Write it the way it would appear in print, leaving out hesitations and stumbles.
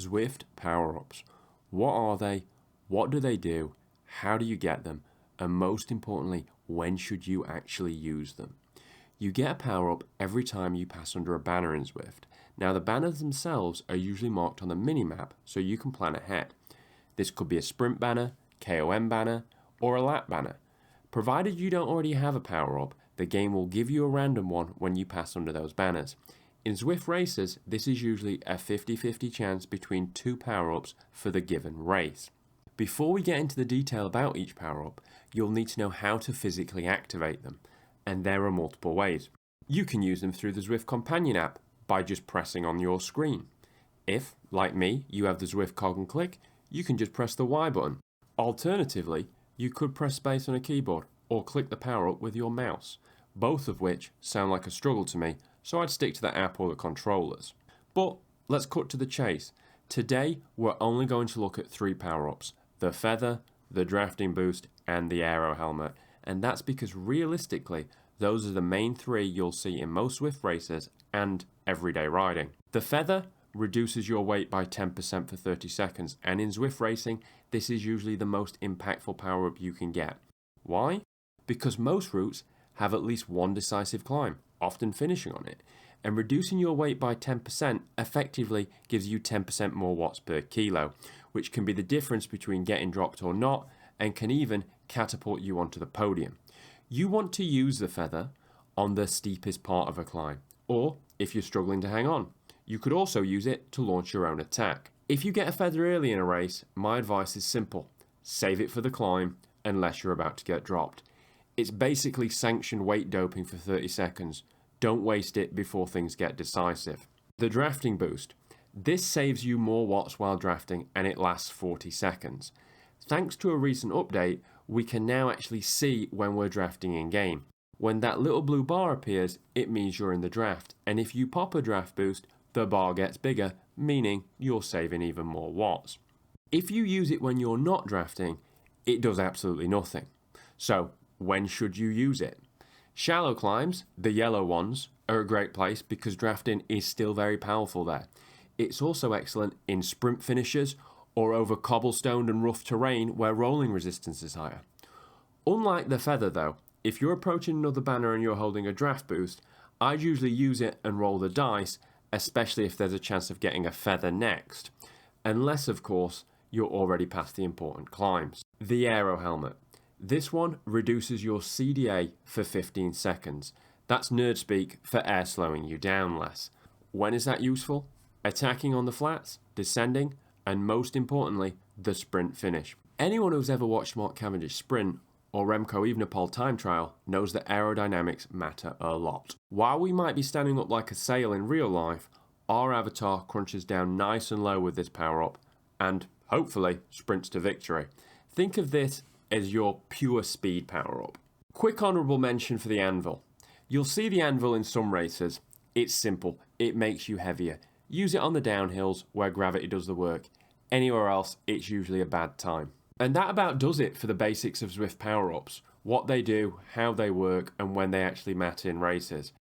Zwift Powerups. What are they? What do they do? How do you get them? And most importantly, when should you actually use them? You get a power-up every time you pass under a banner in Zwift. Now the banners themselves are usually marked on the mini-map so you can plan ahead. This could be a sprint banner, KOM banner, or a lap banner. Provided you don't already have a power-up, the game will give you a random one when you pass under those banners. In Zwift races, this is usually a 50-50 chance between two power-ups for the given race. Before we get into the detail about each power-up, you'll need to know how to physically activate them, and there are multiple ways. You can use them through the Zwift Companion app by just pressing on your screen. If, like me, you have the Zwift cog and click, you can just press the Y button. Alternatively, you could press space on a keyboard or click the power-up with your mouse, both of which sound like a struggle to me, so I'd stick to the app or the controllers. But let's cut to the chase. Today, we're only going to look at three power-ups: the feather, the drafting boost, and the Aero Helmet. And that's because realistically, those are the main three you'll see in most Zwift races and everyday riding. The feather reduces your weight by 10% for 30 seconds, and in Zwift racing, this is usually the most impactful power-up you can get. Why? Because most routes have at least one decisive climb, often finishing on it, and reducing your weight by 10% effectively gives you 10% more watts per kilo, which can be the difference between getting dropped or not, and can even catapult you onto the podium. You want to use the feather on the steepest part of a climb, or if you're struggling to hang on. You could also use it to launch your own attack. If you get a feather early in a race, my advice is simple: save it for the climb unless you're about to get dropped. It's basically sanctioned weight doping for 30 seconds. Don't waste it before things get decisive. The drafting boost. This saves you more watts while drafting, and it lasts 40 seconds. Thanks to a recent update, we can now actually see when we're drafting in game. When that little blue bar appears, it means you're in the draft, and if you pop a draft boost, the bar gets bigger, meaning you're saving even more watts. If you use it when you're not drafting, it does absolutely nothing. So, when should you use it? Shallow climbs, the yellow ones, are a great place because drafting is still very powerful there. It's also excellent in sprint finishes or over cobblestone and rough terrain where rolling resistance is higher. Unlike the feather though, if you're approaching another banner and you're holding a draft boost, I'd usually use it and roll the dice, especially if there's a chance of getting a feather next. Unless, of course, you're already past the important climbs. The Aero Helmet. This one reduces your CDA for 15 seconds. That's nerd speak for air slowing you down less. When is that useful? Attacking on the flats, descending, and most importantly, the sprint finish. Anyone who's ever watched Mark Cavendish sprint or Remco Evenepoel time trial knows that aerodynamics matter a lot. While we might be standing up like a sail in real life, our avatar crunches down nice and low with this power-up and, hopefully, sprints to victory. Think of this as your pure speed power-up. Quick honourable mention for the Anvil. You'll see the Anvil in some races. It's simple. It makes you heavier. Use it on the downhills where gravity does the work. Anywhere else, it's usually a bad time. And that about does it for the basics of Zwift power-ups, what they do, how they work, and when they actually matter in races.